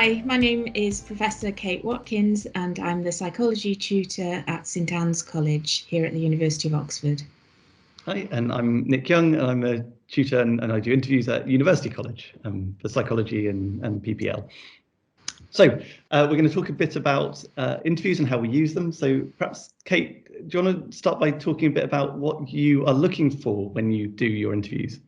Hi, my name is Professor Kate Watkins and I'm the psychology tutor at St Anne's College here at the University of Oxford. Hi, and I'm Nick Yeung, and I'm a tutor and I do interviews at University College for psychology and PPL. So we're going to talk a bit about interviews and how we use them. So perhaps, Kate, do you want to start by talking a bit about what you are looking for when you do your interviews?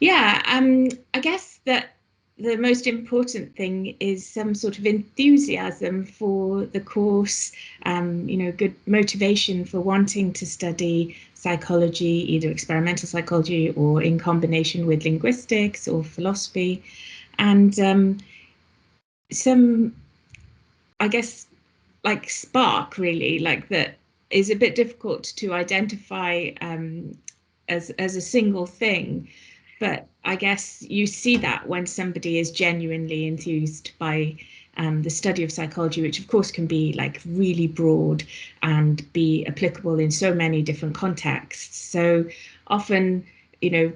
Yeah, I guess that the most important thing is some sort of enthusiasm for the course, good motivation for wanting to study psychology, either experimental psychology or in combination with linguistics or philosophy, and some, I guess, like spark really, like that is a bit difficult to identify as a single thing. But I guess you see that when somebody is genuinely enthused by the study of psychology, which of course can be like really broad and be applicable in so many different contexts. So often, a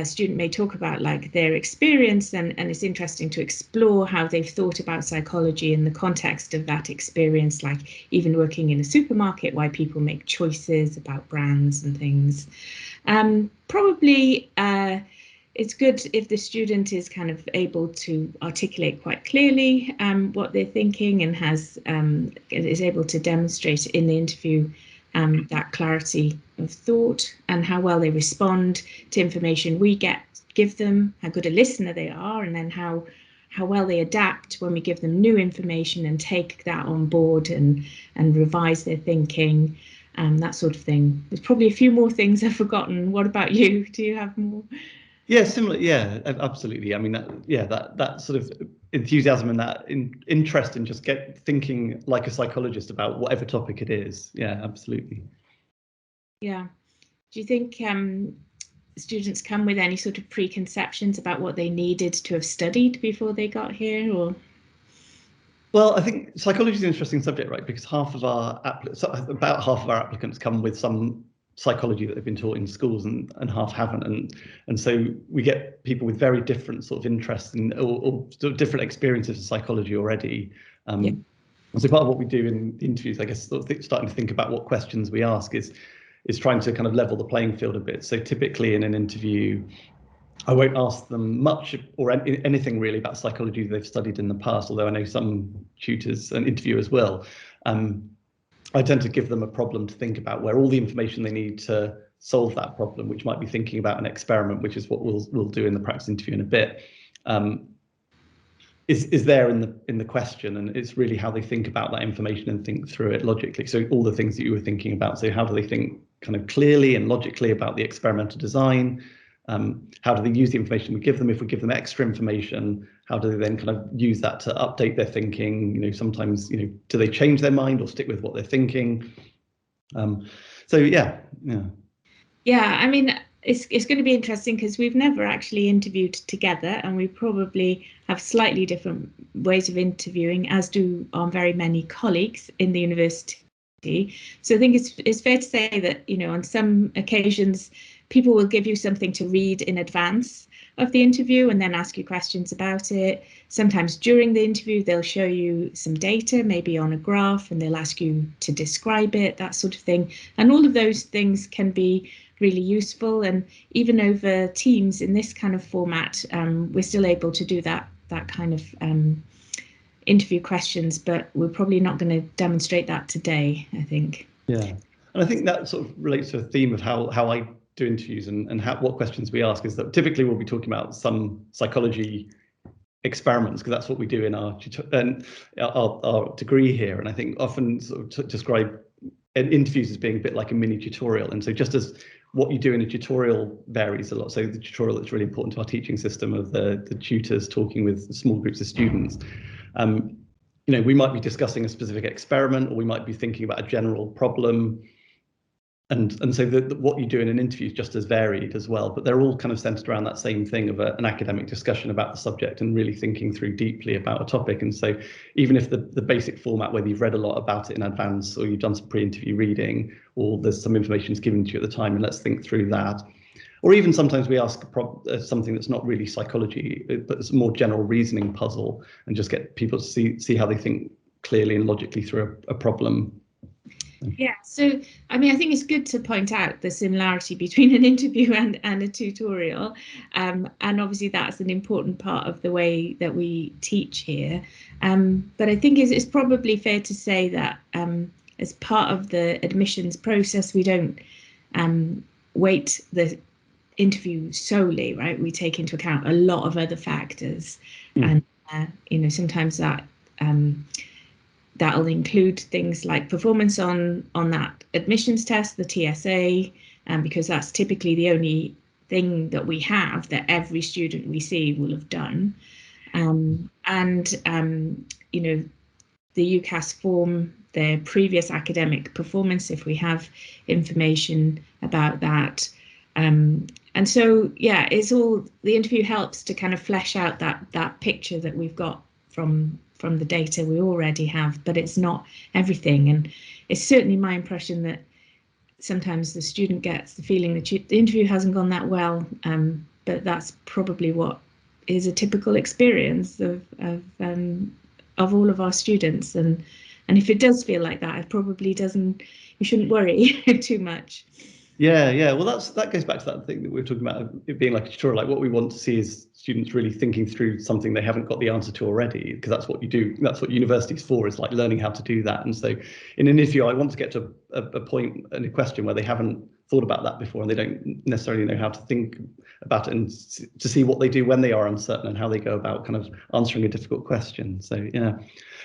student may talk about like their experience, and it's interesting to explore how they've thought about psychology in the context of that experience, like even working in a supermarket, why people make choices about brands and things. Probably it's good if the student is kind of able to articulate quite clearly what they're thinking and is able to demonstrate in the interview that clarity of thought and how well they respond to information we give them, how good a listener they are, and then how well they adapt when we give them new information and take that on board and revise their thinking. That sort of thing. There's probably a few more things I've forgotten. What about you? Do you have more? Yeah, similar. Yeah, absolutely. I mean, that sort of enthusiasm and that interest in just thinking like a psychologist about whatever topic it is. Yeah, absolutely. Yeah. Do you think students come with any sort of preconceptions about what they needed to have studied before they got here, or? Well, I think psychology is an interesting subject, right? Because about half of our applicants come with some psychology that they've been taught in schools and half haven't. And so we get people with very different sort of interests or sort of different experiences of psychology already. Yeah. And so part of what we do in interviews, I guess, sort of starting to think about what questions we ask is trying to kind of level the playing field a bit. So typically in an interview, I won't ask them much or anything really about psychology they've studied in the past, although I know some tutors and interviewers will. I tend to give them a problem to think about where all the information they need to solve that problem, which might be thinking about an experiment, which is what we'll do in the practice interview in a bit, is there in the question, and it's really how they think about that information and think through it logically. So all the things that you were thinking about. So how do they think kind of clearly and logically about the experimental design? How do they use the information we give them? If we give them extra information, how do they then kind of use that to update their thinking? Sometimes, do they change their mind or stick with what they're thinking? Yeah. I mean, it's going to be interesting because we've never actually interviewed together, and we probably have slightly different ways of interviewing, as do our very many colleagues in the university. So I think it's fair to say that, on some occasions, people will give you something to read in advance of the interview and then ask you questions about it. Sometimes during the interview, they'll show you some data, maybe on a graph, and they'll ask you to describe it, that sort of thing. And all of those things can be really useful. And even over Teams in this kind of format, we're still able to do that kind of interview questions, but we're probably not going to demonstrate that today, I think. Yeah, and I think that sort of relates to a theme of how I do interviews and what questions we ask, is that typically we'll be talking about some psychology experiments, because that's what we do in our degree here. And I think often sort of describe interviews as being a bit like a mini tutorial. And so just as what you do in a tutorial varies a lot, so the tutorial that's really important to our teaching system of the tutors talking with small groups of students, we might be discussing a specific experiment, or we might be thinking about a general problem. And so what you do in an interview is just as varied as well, but they're all kind of centered around that same thing of an academic discussion about the subject and really thinking through deeply about a topic. And so even if the basic format, whether you've read a lot about it in advance or you've done some pre-interview reading, or there's some information given to you at the time, and let's think through that. or even sometimes we ask something that's not really psychology, but it's a more general reasoning puzzle, and just get people to see how they think clearly and logically through a problem. Yeah, so I mean, I think it's good to point out the similarity between an interview and a tutorial, and obviously that's an important part of the way that we teach here. But I think it's probably fair to say that as part of the admissions process, we don't weight the interview solely, right? We take into account a lot of other factors, and sometimes that that'll include things like performance on that admissions test, the TSA, because that's typically the only thing that we have that every student we see will have done, the UCAS form, their previous academic performance, if we have information about that. And so, yeah, it's all, the interview helps to kind of flesh out that picture that we've got from the data we already have, but it's not everything. And it's certainly my impression that sometimes the student gets the feeling that the interview hasn't gone that well, but that's probably what is a typical experience of all of our students. And if it does feel like that, it probably doesn't, you shouldn't worry too much. Yeah. Well, that goes back to that thing that we were talking about, it being like a tutorial. Like, what we want to see is students really thinking through something they haven't got the answer to already, because that's what you do. That's what university's for, is like learning how to do that. And so in an interview, I want to get to a point in a question where they haven't thought about that before, and they don't necessarily know how to think about it, and to see what they do when they are uncertain and how they go about kind of answering a difficult question. So yeah,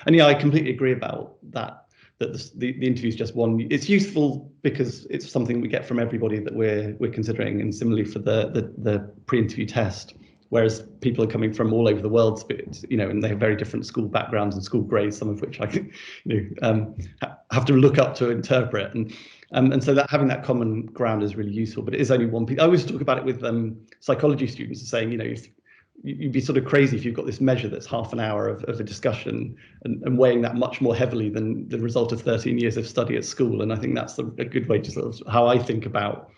and yeah, I completely agree about that. That the interview is just one. It's useful because it's something we get from everybody that we're considering, and similarly for the pre-interview test, whereas people are coming from all over the world, and they have very different school backgrounds and school grades, some of which I have to look up to interpret, and so that having that common ground is really useful. But it is only one piece. I always talk about it with psychology students, saying, if you'd be sort of crazy if you've got this measure that's half an hour of a discussion, and weighing that much more heavily than the result of 13 years of study at school. And I think that's a good way to sort of how I think about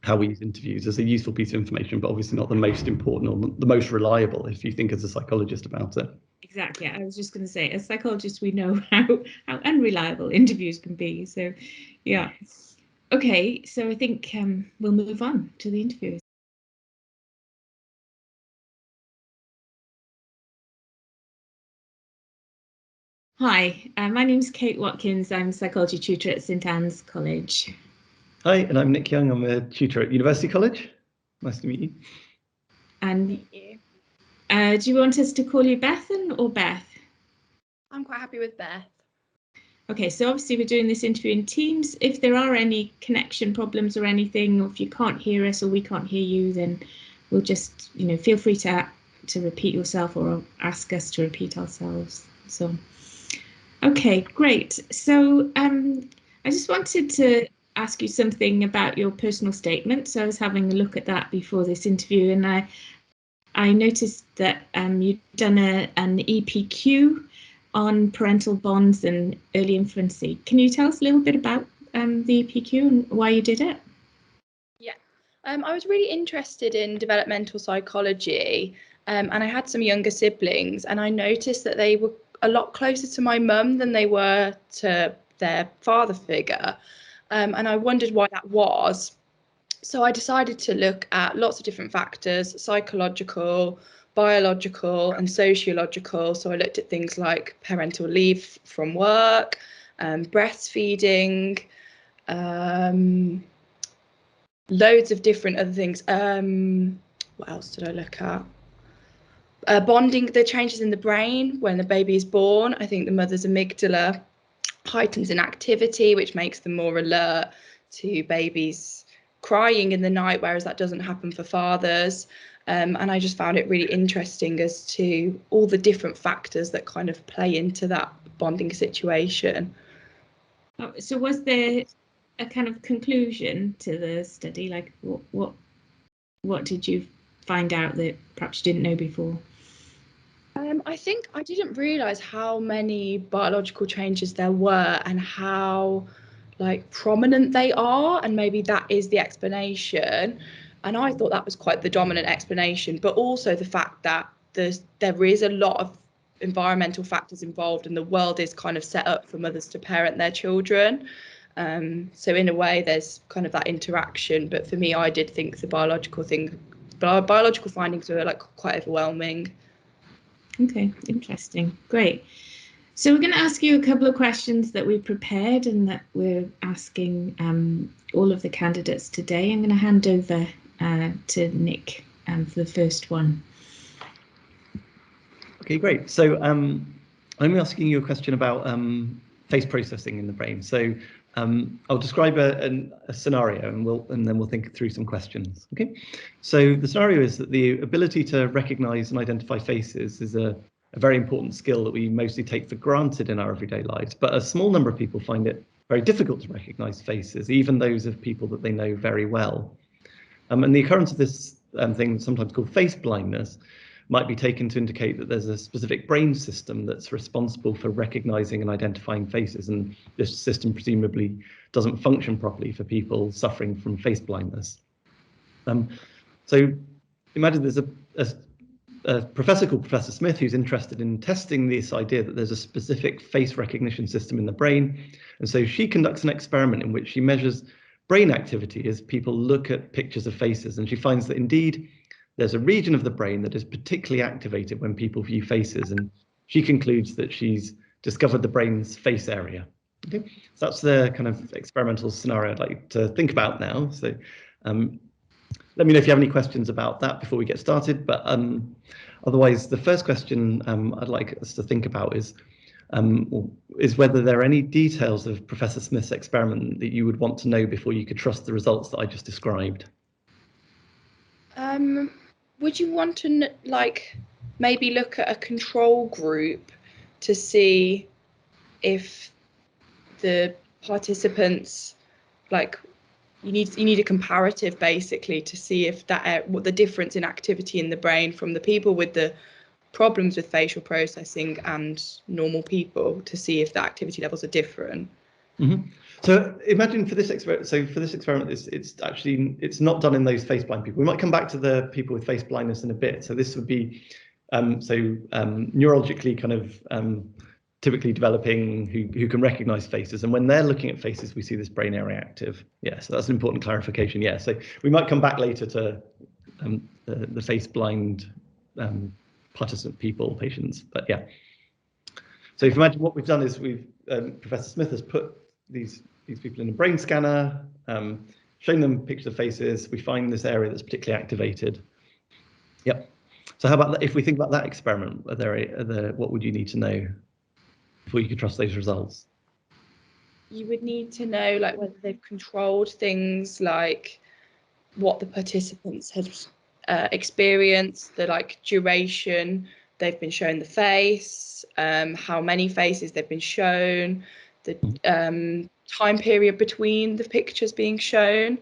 how we use interviews, as a useful piece of information, but obviously not the most important or the most reliable if you think as a psychologist about it. Exactly. I was just going to say, as psychologists, we know how unreliable interviews can be. So, yeah. Okay, so I think we'll move on to the interviews. Hi, my name's Kate Watkins. I'm a psychology tutor at St Anne's College. Hi, and I'm Nick Yeung. I'm a tutor at University College. Nice to meet you. And do you want us to call you Bethan or Beth? I'm quite happy with Beth. Okay, so obviously we're doing this interview in Teams. If there are any connection problems or anything, or if you can't hear us or we can't hear you, then we'll just, feel free to repeat yourself or ask us to repeat ourselves. So, okay, great. So I just wanted to ask you something about your personal statement. So I was having a look at that before this interview, and I noticed that you'd done an EPQ on parental bonds and early infancy. Can you tell us a little bit about the EPQ and why you did it? Yeah, I was really interested in developmental psychology, and I had some younger siblings, and I noticed that they were a lot closer to my mum than they were to their father figure, and I wondered why that was. So I decided to look at lots of different factors: psychological, biological and sociological. So I looked at things like parental leave from work, breastfeeding, loads of different other things. What else did I look at? Bonding, the changes in the brain when the baby is born. I think the mother's amygdala heightens in activity, which makes them more alert to babies crying in the night, whereas that doesn't happen for fathers. And I just found it really interesting as to all the different factors that kind of play into that bonding situation. Oh, so was there a kind of conclusion to the study? Like what did you find out that perhaps you didn't know before? I think I didn't realise how many biological changes there were and how prominent they are, and maybe that is the explanation. And I thought that was quite the dominant explanation, but also the fact that there is a lot of environmental factors involved, and the world is kind of set up for mothers to parent their children. So in a way, there's kind of that interaction. But for me, I did think the biological findings were like quite overwhelming. Okay, interesting. Great. So we're going to ask you a couple of questions that we prepared and that we're asking all of the candidates today. I'm going to hand over to Nick for the first one. Okay, great. So I'm asking you a question about face processing in the brain. So I'll describe a scenario, and then we'll think through some questions. Okay. So the scenario is that the ability to recognize and identify faces is a very important skill that we mostly take for granted in our everyday lives, but a small number of people find it very difficult to recognize faces, even those of people that they know very well. And the occurrence of this thing, sometimes called face blindness, might be taken to indicate that there's a specific brain system that's responsible for recognizing and identifying faces, and this system presumably doesn't function properly for people suffering from face blindness. So imagine there's a professor called Professor Smith who's interested in testing this idea that there's a specific face recognition system in the brain. And so she conducts an experiment in which she measures brain activity as people look at pictures of faces, and she finds that indeed there's a region of the brain that is particularly activated when people view faces, and she concludes that she's discovered the brain's face area. Okay, so that's the kind of experimental scenario I'd like to think about now. So let me know if you have any questions about that before we get started. But otherwise, the first question I'd like us to think about is whether there are any details of Professor Smith's experiment that you would want to know before you could trust the results that I just described. Would you want to maybe look at a control group to see if the participants, you need a comparative basically to see if what the difference in activity in the brain from the people with the problems with facial processing and normal people, to see if the activity levels are different. Mm-hmm. So imagine for this experiment, it's not done in those face blind people. We might come back to the people with face blindness in a bit. So this would be neurologically kind of typically developing who can recognize faces, and when they're looking at faces we see this brain area active. Yeah, so that's an important clarification. Yeah, so we might come back later to the face blind participant patients, but yeah. So if you imagine what we've done is Professor Smith has put these people in a brain scanner, shown them pictures of faces. We find this area that's particularly activated. Yep. So how about that? If we think about that experiment, what would you need to know before you could trust those results? You would need to know whether they've controlled things like what the participants have experienced, the duration they've been shown the face, how many faces they've been shown, the time period between the pictures being shown.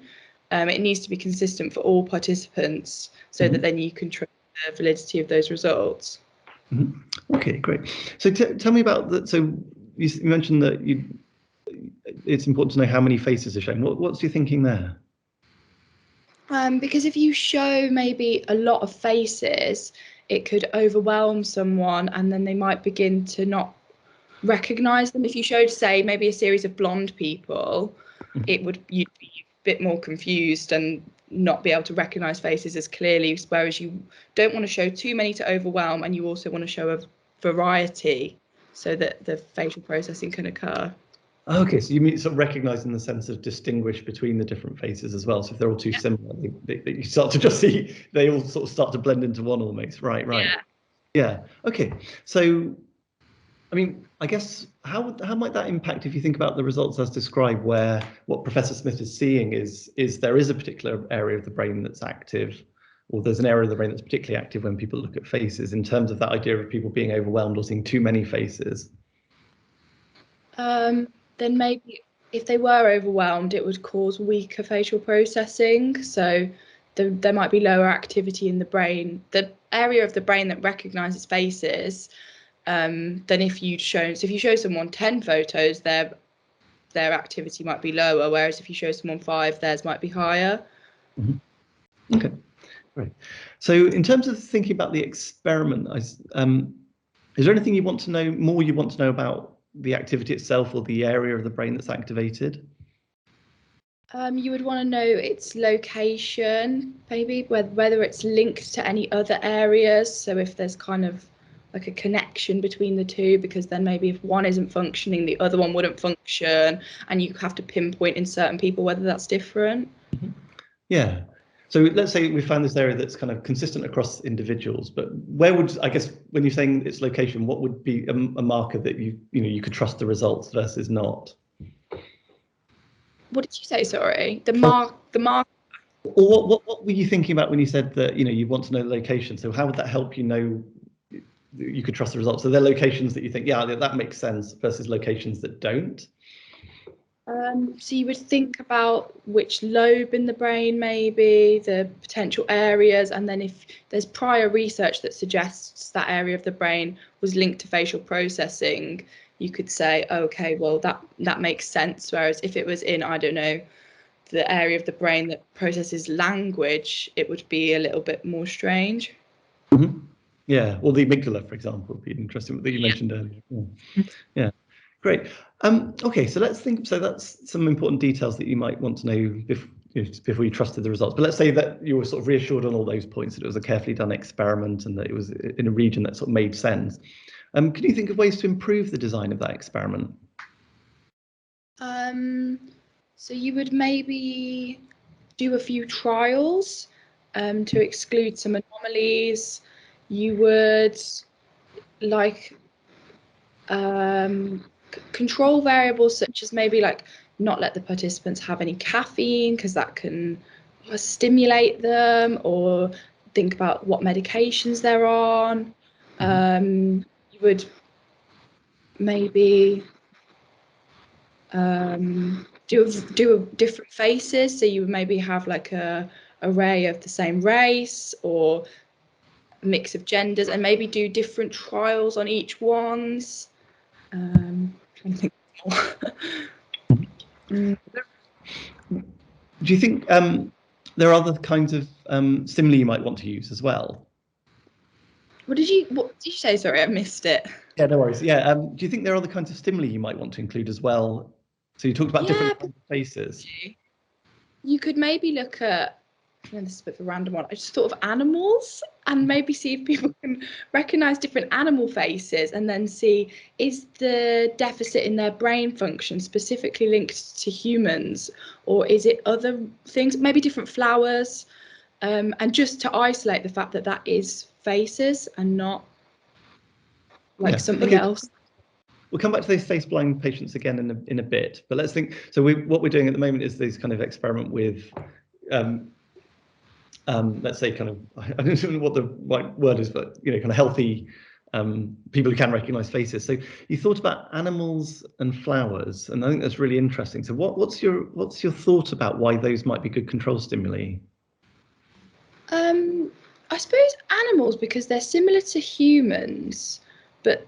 It needs to be consistent for all participants so that then you can trust the validity of those results. Mm-hmm. Okay, great. So tell me about that. So you mentioned that it's important to know how many faces are shown. What's your thinking there? Because if you show maybe a lot of faces, it could overwhelm someone, and then they might begin to not recognize them. If you showed, say, maybe a series of blonde people, you'd be a bit more confused and not be able to recognize faces as clearly, whereas you don't want to show too many to overwhelm, and you also want to show a variety so that the facial processing can occur. Okay, so you mean sort of recognize in the sense of distinguish between the different faces as well. So if they're all too similar, you start to just see they all sort of start to blend into one almost. Right. Yeah. Okay. So, I mean, I guess how might that impact if you think about the results as described, where what Professor Smith is seeing is there is a particular area of the brain that's active, or there's an area of the brain that's particularly active when people look at faces, in terms of that idea of people being overwhelmed or seeing too many faces? Then maybe if they were overwhelmed, it would cause weaker facial processing. So there might be lower activity in the brain, the area of the brain that recognizes faces, than if you'd shown. So if you show someone 10 photos, their activity might be lower, whereas if you show someone 5, theirs might be higher. Mm-hmm. Okay, great. So in terms of thinking about the experiment, is there anything you want to know about the activity itself or the area of the brain that's activated? You would want to know its location, maybe whether it's linked to any other areas. So if there's kind of like a connection between the two, because then maybe if one isn't functioning, the other one wouldn't function, and you have to pinpoint in certain people whether that's different. Yeah. So let's say we found this area that's kind of consistent across individuals, but where would, I guess, when you're saying its location, what would be a marker that you could trust the results versus not? What did you say? Sorry, the mark. Or what were you thinking about when you said that you want to know the location? So how would that help you know you could trust the results? So they're locations that you think, yeah, that makes sense, versus locations that don't. So you would think about which lobe in the brain, maybe the potential areas, and then if there's prior research that suggests that area of the brain was linked to facial processing, you could say, okay, well that makes sense. Whereas if it was in, I don't know, the area of the brain that processes language, it would be a little bit more strange. Mm-hmm. Yeah, well, the amygdala, for example, would be interesting that you mentioned earlier. Yeah. Great. Okay, so let's think. So that's some important details that you might want to know before you trusted the results. But let's say that you were sort of reassured on all those points, that it was a carefully done experiment and that it was in a region that sort of made sense. Can you think of ways to improve the design of that experiment? So you would maybe do a few trials to exclude some anomalies. You would like control variables such as maybe like not let the participants have any caffeine because that can stimulate them, or think about what medications they're on. You would maybe do different faces, so you would maybe have like a array of the same race or a mix of genders, and maybe do different trials on each ones. Trying to think more. Do you think there are other kinds of stimuli you might want to use as well? What did you say? Sorry, I missed it. Yeah, no worries. Yeah. Do you think there are other kinds of stimuli you might want to include as well? So you talked about different kinds of faces. You could maybe look at, this is a bit of a random one, I just thought of animals and maybe see if people can recognise different animal faces, and then see, is the deficit in their brain function specifically linked to humans, or is it other things, maybe different flowers, and just to isolate the fact that that is faces and not like something else. We'll come back to those face blind patients again in a bit, but let's think. So what we're doing at the moment is this kind of experiment with, let's say, kind of, I don't know what the right word is, but kind of healthy people who can recognise faces. So you thought about animals and flowers, and I think that's really interesting. So what's your thought about why those might be good control stimuli? I suppose animals, because they're similar to humans, but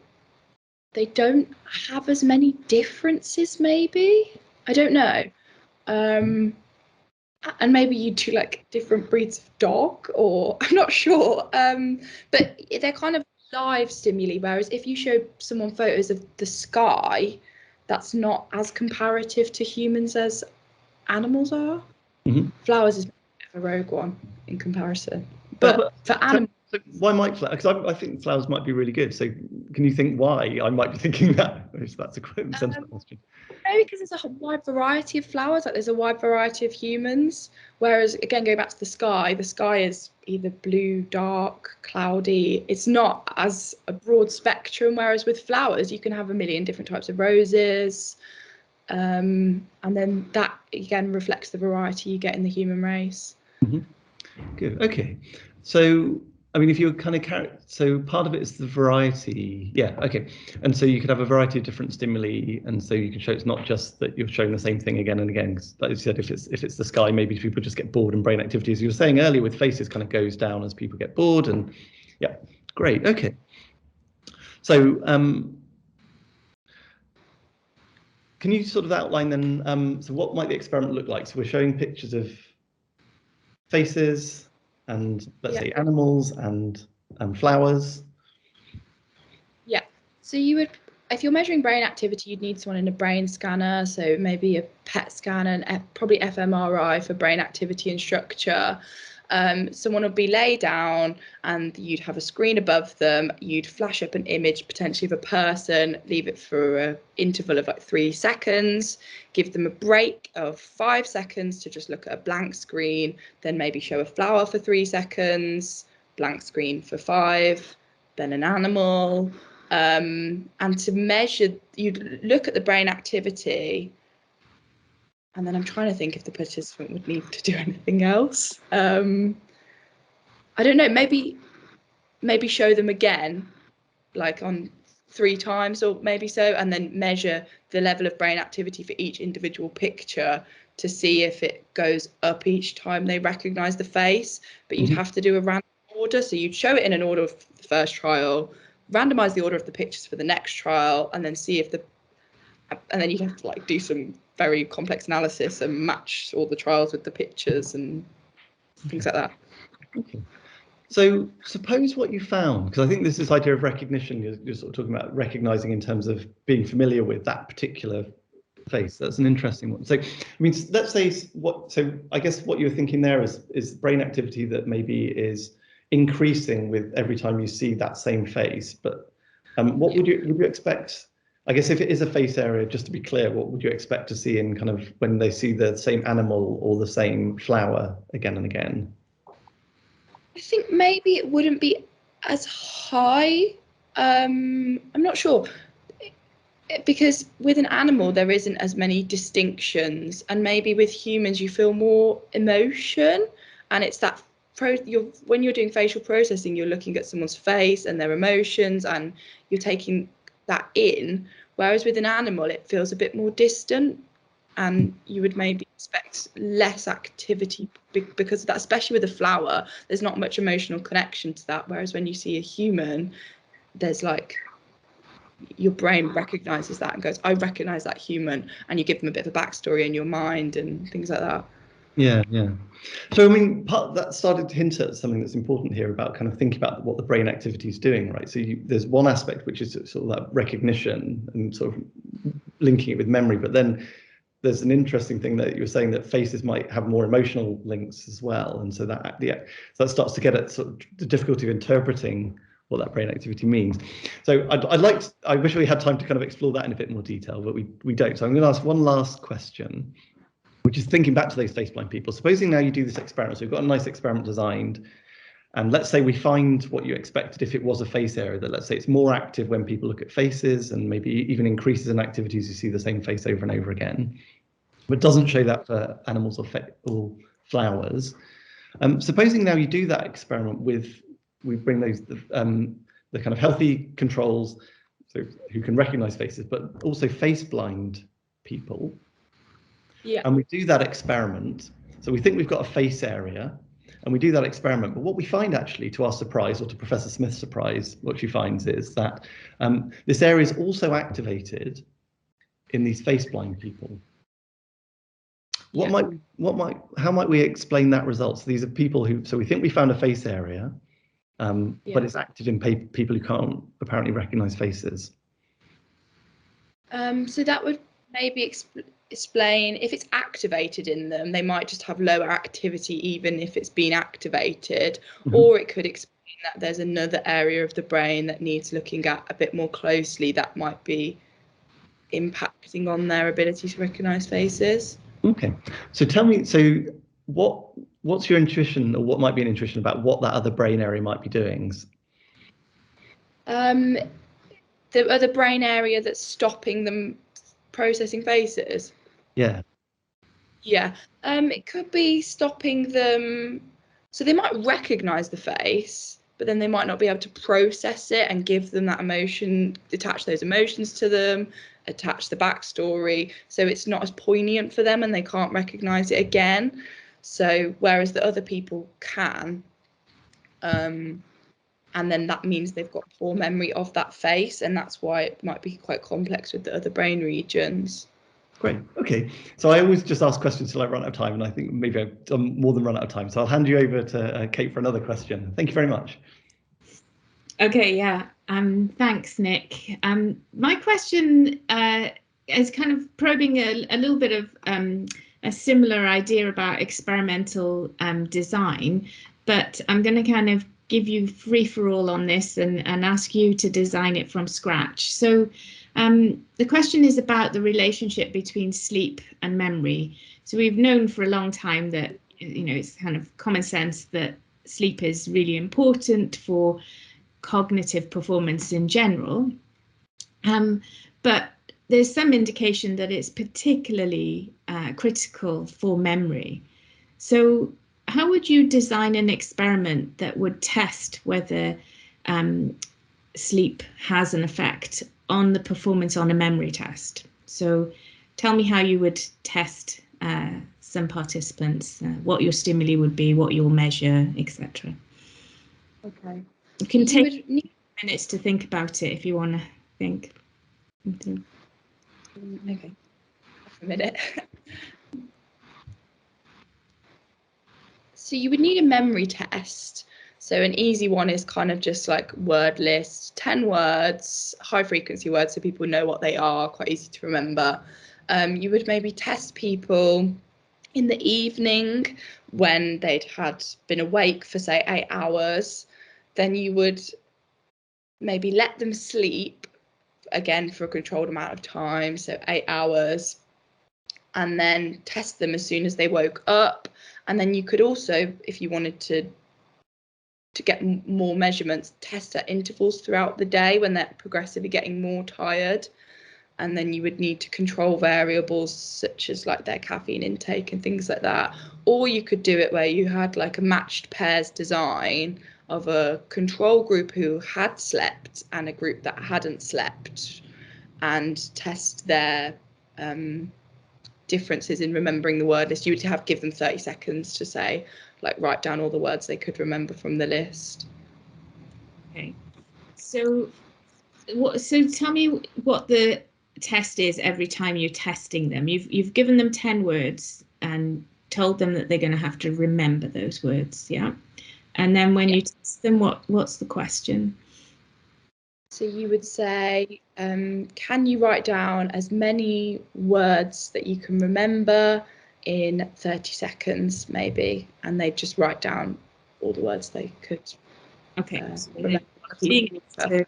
they don't have as many differences, maybe. I don't know. And maybe you do like different breeds of dog, or I'm not sure. But they're kind of live stimuli, whereas if you show someone photos of the sky, that's not as comparative to humans as animals are. Mm-hmm. Flowers is a rogue one in comparison. But for animals, so why might flowers? Because I think flowers might be really good. So can you think why I might be thinking that? That's a sensible question. Maybe because there's a wide variety of flowers. Like there's a wide variety of humans. Whereas again, going back to the sky is either blue, dark, cloudy. It's not as a broad spectrum. Whereas with flowers, you can have a million different types of roses. And then that again reflects the variety you get in the human race. Mm-hmm. Good. Okay. So, I mean, if you're kind of so part of it is the variety. Yeah. Okay. And so you could have a variety of different stimuli, and so you can show it's not just that you're showing the same thing again and again. Like you said, if it's the sky, maybe people just get bored, and brain activity, as you were saying earlier, with faces kind of goes down as people get bored. And yeah, great. Okay. So, can you sort of outline then? So, what might the experiment look like? So, we're showing pictures of faces. and let's say animals and flowers. Yeah. So you would, if you're measuring brain activity, you'd need someone in a brain scanner, so maybe a PET scan and probably fMRI for brain activity and structure. Someone would be laid down and you'd have a screen above them. You'd flash up an image potentially of a person, leave it for an interval of like 3 seconds, give them a break of 5 seconds to just look at a blank screen, then maybe show a flower for 3 seconds, blank screen for 5, then an animal. And to measure, you'd look at the brain activity, and then I'm trying to think if the participant would need to do anything else. I don't know, maybe show them again, like on 3 times or maybe so, and then measure the level of brain activity for each individual picture to see if it goes up each time they recognise the face. But you'd have to do a random order, so you'd show it in an order of the first trial, randomise the order of the pictures for the next trial, and then see if and then you'd have to like do some very complex analysis and match all the trials with the pictures and things like that. Okay. So suppose what you found, because I think this idea of recognition, you're sort of talking about recognizing in terms of being familiar with that particular face. That's an interesting one. So, I mean, let's say I guess what you're thinking there is brain activity that maybe is increasing with every time you see that same face. But what would you expect? I guess if it is a face area, just to be clear, what would you expect to see in kind of when they see the same animal or the same flower again and again? I think maybe it wouldn't be as high. I'm not sure, because with an animal there isn't as many distinctions, and maybe with humans you feel more emotion, and it's that when you're doing facial processing, you're looking at someone's face and their emotions, and you're taking that in. Whereas with an animal, it feels a bit more distant, and you would maybe expect less activity because of that, especially with a flower. There's not much emotional connection to that. Whereas when you see a human, there's like, your brain recognizes that and goes, I recognize that human, and you give them a bit of a backstory in your mind and things like that. Yeah. So, I mean, that started to hint at something that's important here about kind of thinking about what the brain activity is doing, right? So there's one aspect which is sort of that recognition and sort of linking it with memory, but then there's an interesting thing that you were saying that faces might have more emotional links as well, and so that starts to get at sort of the difficulty of interpreting what that brain activity means. So I wish we had time to kind of explore that in a bit more detail, but we don't. So I'm going to ask one last question, which is thinking back to those face-blind people. Supposing now you do this experiment, so we've got a nice experiment designed, and let's say we find what you expected if it was a face area, that let's say it's more active when people look at faces and maybe even increases in activities you see the same face over and over again, but doesn't show that for animals or flowers. Supposing now you do that experiment we bring those the kind of healthy controls, so who can recognize faces, but also face-blind people. Yeah. And we do that experiment. So we think we've got a face area, and we do that experiment. But what we find, actually, to our surprise, or to Professor Smith's surprise, what she finds is that this area is also activated in these face-blind people. How might we explain that result? So these are people so we think we found a face area, but it's active in people who can't apparently recognize faces. So that would maybe explain, if it's activated in them, they might just have lower activity even if it's been activated. Or it could explain that there's another area of the brain that needs looking at a bit more closely that might be impacting on their ability to recognize faces. Okay, so tell me, what's your intuition, or what might be an intuition about what that other brain area might be doing? The other brain area that's stopping them processing faces? Yeah. It could be stopping them, so they might recognize the face, but then they might not be able to process it and give them that emotion, attach those emotions to them, attach the backstory, so it's not as poignant for them and they can't recognize it again. So whereas the other people can, and then that means they've got poor memory of that face, and that's why it might be quite complex with the other brain regions. Great. Okay. So I always just ask questions till I run out of time, and I think maybe I've done more than run out of time. So I'll hand you over to Kate for another question. Thank you very much. Okay, yeah. Thanks, Nick. My question is kind of probing a little bit of a similar idea about experimental design, but I'm going to kind of give you free for all on this and ask you to design it from scratch. So the question is about the relationship between sleep and memory. So we've known for a long time that, you know, it's kind of common sense that sleep is really important for cognitive performance in general. But there's some indication that it's particularly critical for memory. So how would you design an experiment that would test whether sleep has an effect on the performance on a memory test? So tell me how you would test some participants, what your stimuli would be, what you'll measure, etc. Okay. You can take minutes to think about it if you want to think. Okay, a minute. So you would need a memory test. So an easy one is kind of just like word list, 10 words, high frequency words so people know what they are, quite easy to remember. You would maybe test people in the evening when they'd had been awake for say 8 hours. Then you would maybe let them sleep again for a controlled amount of time, so 8 hours, and then test them as soon as they woke up. And then you could also, if you wanted to get more measurements, test at intervals throughout the day when they're progressively getting more tired. And then you would need to control variables such as like their caffeine intake and things like that. Or you could do it where you had like a matched pairs design of a control group who had slept and a group that hadn't slept, and test their differences in remembering the word list. You would have give them 30 seconds to say, like, write down all the words they could remember from the list. Okay. So tell me what the test is every time you're testing them. You've given them 10 words and told them that they're going to have to remember those words, yeah? And then when you test them, what's the question? So you would say, can you write down as many words that you can remember in 30 seconds, maybe? And they just write down all the words they could. Okay, so being able to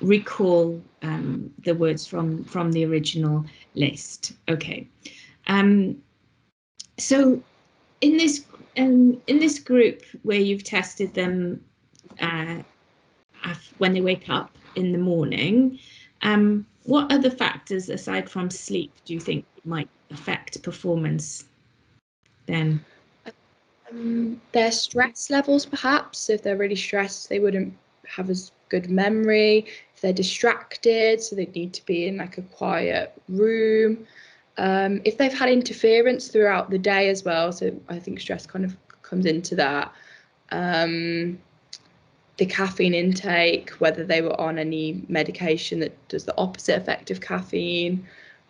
recall the words from the original list. Okay. So in this group where you've tested them when they wake up in the morning, what other factors aside from sleep do you think might affect performance then? Their stress levels, perhaps. If they're really stressed, they wouldn't have as good memory. If they're distracted, so they'd need to be in like a quiet room. If they've had interference throughout the day as well, so I think stress kind of comes into that. The caffeine intake, whether they were on any medication that does the opposite effect of caffeine.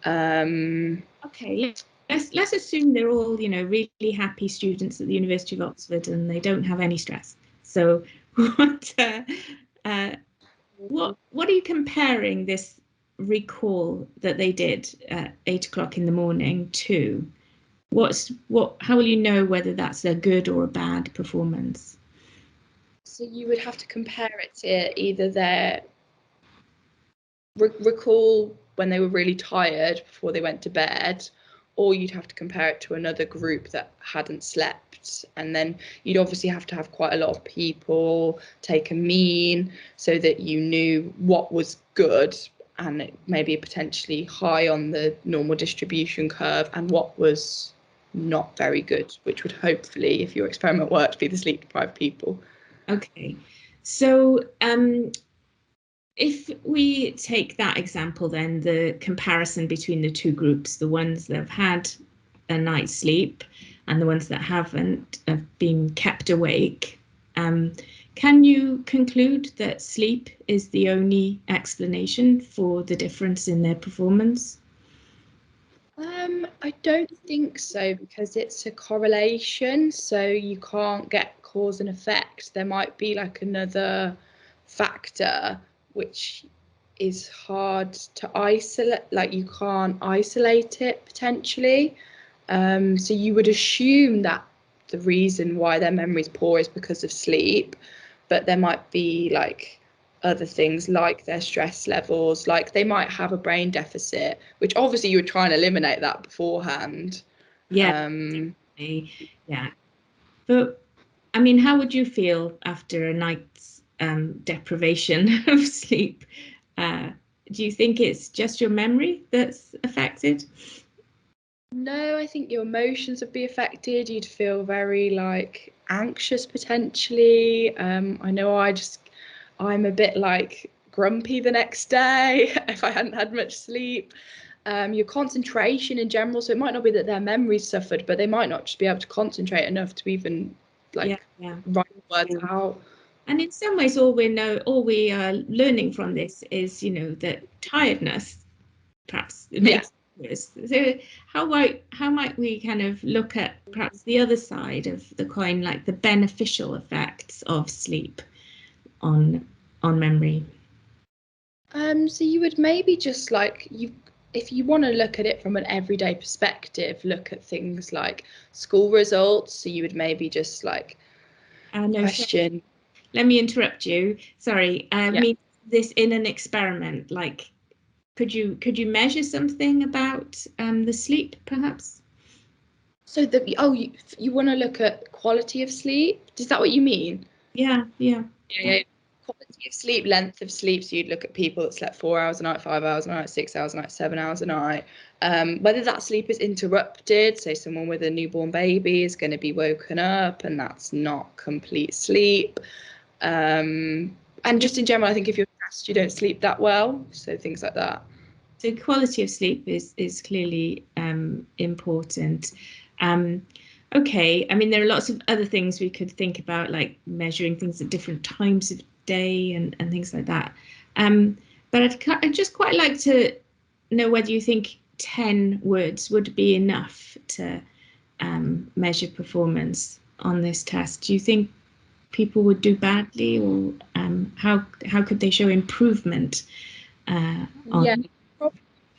Okay, let's assume they're all, you know, really happy students at the University of Oxford and they don't have any stress. So what are you comparing this recall that they did at 8 o'clock in the morning to? How will you know whether that's a good or a bad performance? So you would have to compare it to either their recall when they were really tired before they went to bed, or you'd have to compare it to another group that hadn't slept. And then you'd obviously have to have quite a lot of people take a mean so that you knew what was good and maybe potentially high on the normal distribution curve and what was not very good, which would hopefully, if your experiment worked, be the sleep deprived people. Okay, so if we take that example, then the comparison between the two groups, the ones that have had a night's sleep and the ones that haven't, have been kept awake, can you conclude that sleep is the only explanation for the difference in their performance? I don't think so, because it's a correlation, so you can't get cause and effect. There might be like another factor which is hard to isolate, like you can't isolate it potentially. So you would assume that the reason why their memory is poor is because of sleep, but there might be like other things like their stress levels, like they might have a brain deficit, which obviously you would try and eliminate that beforehand. Yeah, yeah. But I mean, how would you feel after a night's deprivation of sleep? Do you think it's just your memory that's affected? No, I think your emotions would be affected. You'd feel very like anxious potentially. I know I'm a bit like grumpy the next day if I hadn't had much sleep. Your concentration in general, so it might not be that their memory suffered, but they might not just be able to concentrate enough to even like write words out. And in some ways, all we are learning from this is, that tiredness perhaps makes it worse. So how might we kind of look at perhaps the other side of the coin, like the beneficial effects of sleep on memory? So you would maybe just if you want to look at it from an everyday perspective, look at things like school results. So you would maybe just question. Let me interrupt you. Sorry, I mean this in an experiment. Like, could you measure something about the sleep, perhaps? So you want to look at quality of sleep? Is that what you mean? Yeah. Quality of sleep, length of sleep. So you'd look at people that slept 4 hours a night, 5 hours a night, 6 hours a night, 7 hours a night. Whether that sleep is interrupted, so someone with a newborn baby is going to be woken up and that's not complete sleep. And just in general, I think if you're stressed, you don't sleep that well. So things like that. So quality of sleep is clearly important. Okay, I mean, there are lots of other things we could think about, like measuring things at different times of day and things like that. But I'd just quite like to know whether you think 10 words would be enough to measure performance on this test. Do you think people would do badly, or how could they show improvement? Probably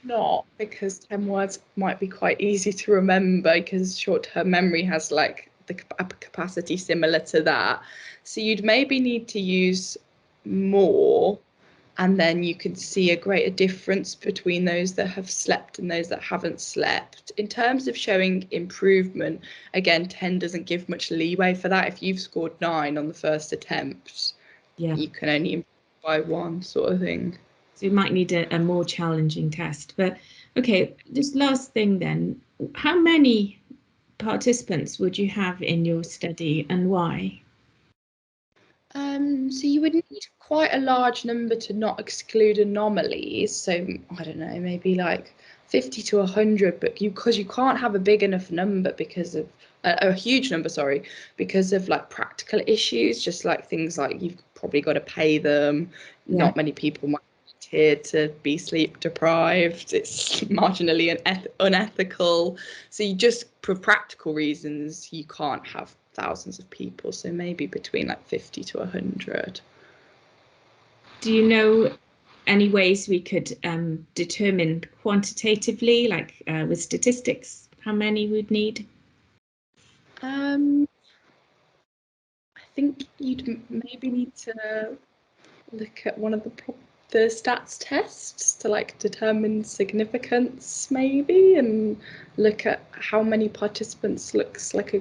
not, because 10 words might be quite easy to remember, because short-term memory has like the capacity similar to that. So you'd maybe need to use more, and then you can see a greater difference between those that have slept and those that haven't slept. In terms of showing improvement, again, 10 doesn't give much leeway for that. If you've scored 9 on the first attempt, you can only improve by 1 sort of thing. So you might need a more challenging test. But okay, this last thing then, how many participants would you have in your study and why? So you would need quite a large number to not exclude anomalies. So I don't know, maybe like 50 to 100, but because you can't have a big enough number because of a huge number, sorry, because of like practical issues, just like things like you've probably got to pay them. Not many people might here to be sleep deprived. It's marginally unethical. So you just, for practical reasons, you can't have thousands of people. So maybe between like 50 to 100. Do you know any ways we could determine quantitatively, like with statistics, how many we'd need? I think you'd maybe need to look at one of the stats tests to like determine significance, maybe, and look at how many participants looks like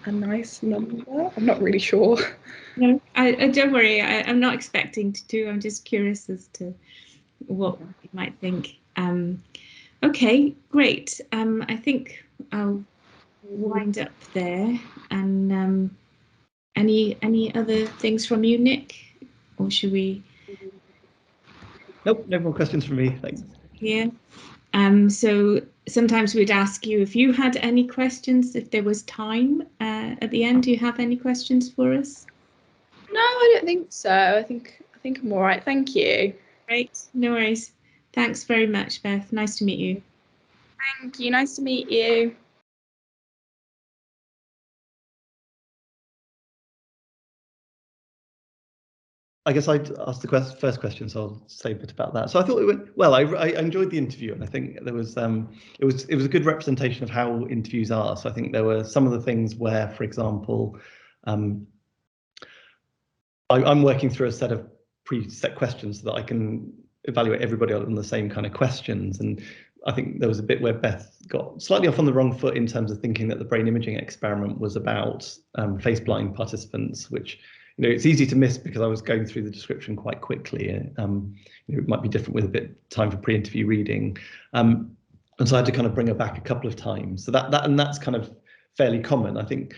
a nice number. I'm not really sure. No, I don't worry. I'm not expecting to do. I'm just curious as to what you might think. Okay, great. I think I'll wind up there. And any other things from you, Nick, or should we? Nope, no more questions from me. Thanks. Yeah. So sometimes we'd ask you if you had any questions, if there was time at the end. Do you have any questions for us? No, I don't think so. I think I'm all right. Thank you. Great. No worries. Thanks very much, Beth. Nice to meet you. Thank you. Nice to meet you. I guess I'd ask the first question, so I'll say a bit about that. So I thought it went well. I enjoyed the interview, and I think there was it was a good representation of how interviews are. So I think there were some of the things where, for example, I'm working through a set of preset questions so that I can evaluate everybody on the same kind of questions. And I think there was a bit where Beth got slightly off on the wrong foot in terms of thinking that the brain imaging experiment was about face blind participants, which, you know, it's easy to miss because I was going through the description quite quickly. You know, it might be different with a bit time for pre-interview reading, and so I had to kind of bring her back a couple of times. So that's kind of fairly common, I think.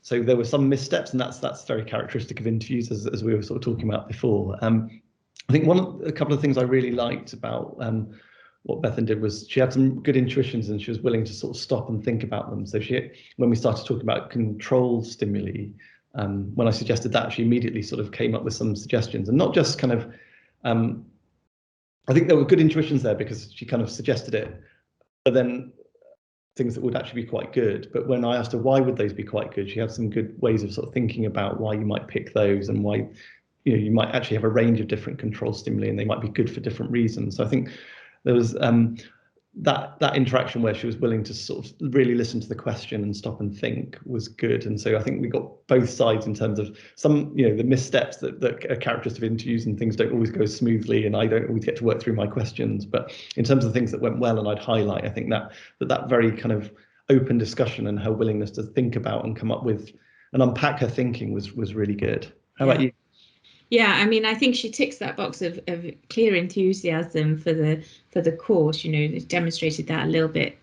So there were some missteps, and that's very characteristic of interviews, as we were sort of talking about before. I think a couple of things I really liked about what Bethan did was she had some good intuitions, and she was willing to sort of stop and think about them. So when we started talking about control stimuli, when I suggested that, she immediately sort of came up with some suggestions, and not just kind of, I think there were good intuitions there because she kind of suggested it, but then things that would actually be quite good. But when I asked her why would those be quite good, she had some good ways of sort of thinking about why you might pick those, and why, you know, you might actually have a range of different control stimuli and they might be good for different reasons. So I think there was that interaction where she was willing to sort of really listen to the question and stop and think was good. And so I think we got both sides in terms of some, you know, the missteps that are characteristic of interviews, and things don't always go smoothly, and I don't always get to work through my questions. But in terms of the things that went well and I'd highlight, I think that very kind of open discussion and her willingness to think about and come up with and unpack her thinking was really good. How about you? Yeah, I mean, I think she ticks that box of clear enthusiasm for the course. You know, demonstrated that a little bit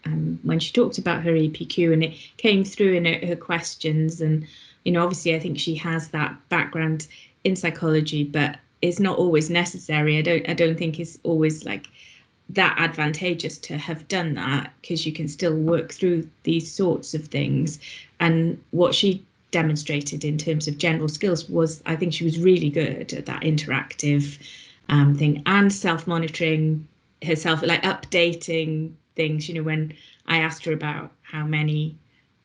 when she talked about her EPQ, and it came through in her questions. And, you know, obviously, I think she has that background in psychology, but it's not always necessary. I don't think it's always like that advantageous to have done that, because you can still work through these sorts of things. And what she demonstrated in terms of general skills was, I think she was really good at that interactive thing, and self-monitoring herself, like updating things. You know, when I asked her about how many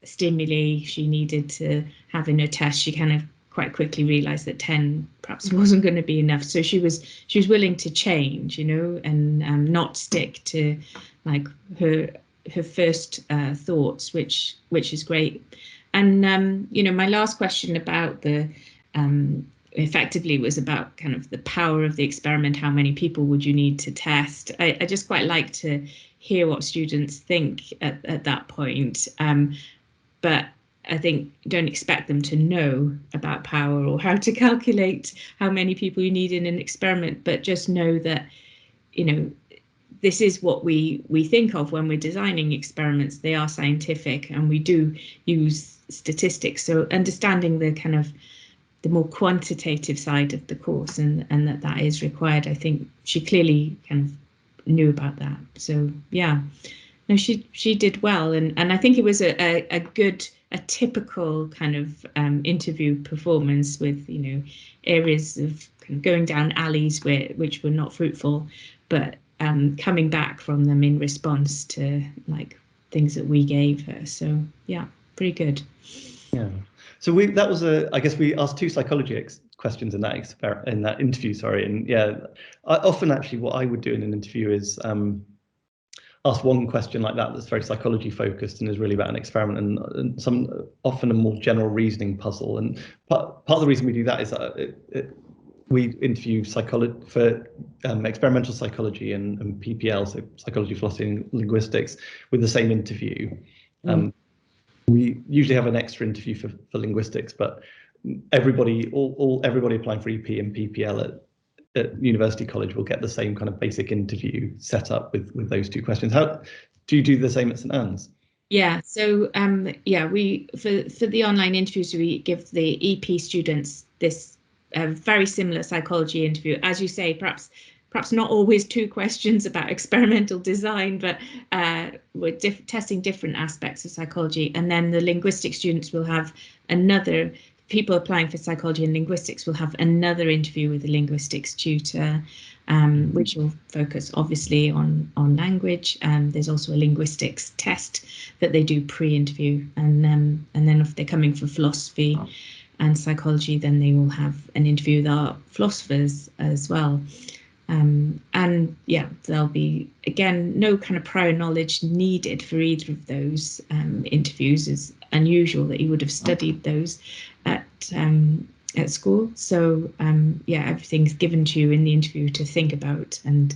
stimuli she needed to have in her test, she kind of quite quickly realized that 10 perhaps wasn't going to be enough. So she was willing to change, you know, and not stick to like her first thoughts, which is great. And you know, my last question about the effectively was about kind of the power of the experiment. How many people would you need to test? I just quite like to hear what students think at that point. But I think don't expect them to know about power or how to calculate how many people you need in an experiment, but just know that, you know, this is what we think of when we're designing experiments. They are scientific, and we do use statistics. So understanding the kind of the more quantitative side of the course, and that is required. I think she clearly kind of knew about that. So yeah, no, she did well, and I think it was a good, a typical kind of interview performance, with, you know, areas of kind of going down alleys which were not fruitful, but coming back from them in response to like things that we gave her. So yeah, pretty good. Yeah. So I guess we asked two psychology questions in that interview. Sorry, and yeah, often actually what I would do in an interview is ask one question like that's very psychology focused and is really about an experiment, and some often a more general reasoning puzzle. And part of the reason we do that is that we interview for experimental psychology and PPL, so psychology, philosophy, and linguistics, with the same interview. We usually have an extra interview for linguistics, but everybody applying for EP and PPL at University College will get the same kind of basic interview set up with those two questions. How do you do the same at St Anne's? Yeah, so yeah, we for the online interviews, we give the EP students this very similar psychology interview. As you say, perhaps not always two questions about experimental design, but we're testing different aspects of psychology. And then the linguistic students will have another people applying for psychology and linguistics will have another interview with a linguistics tutor, which will focus obviously on language. There's also a linguistics test that they do pre-interview, and then if they're coming for philosophy and psychology, then they will have an interview with our philosophers as well. And yeah, there'll be, again, no kind of prior knowledge needed for either of those interviews. It's unusual that you would have studied those at school. So yeah, everything's given to you in the interview to think about and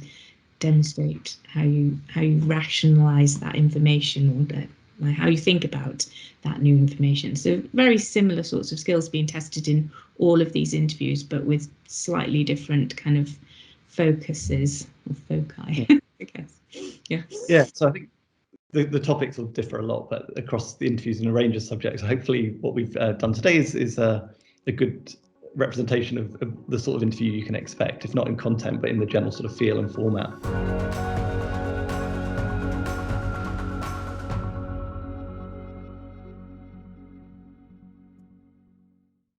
demonstrate how you rationalize that information, or how you think about that new information. So very similar sorts of skills being tested in all of these interviews, but with slightly different kind of focuses or foci, I guess. Yeah. So I think the topics will differ a lot, but across the interviews in a range of subjects. Hopefully what we've done today is a good representation of the sort of interview you can expect, if not in content, but in the general sort of feel and format.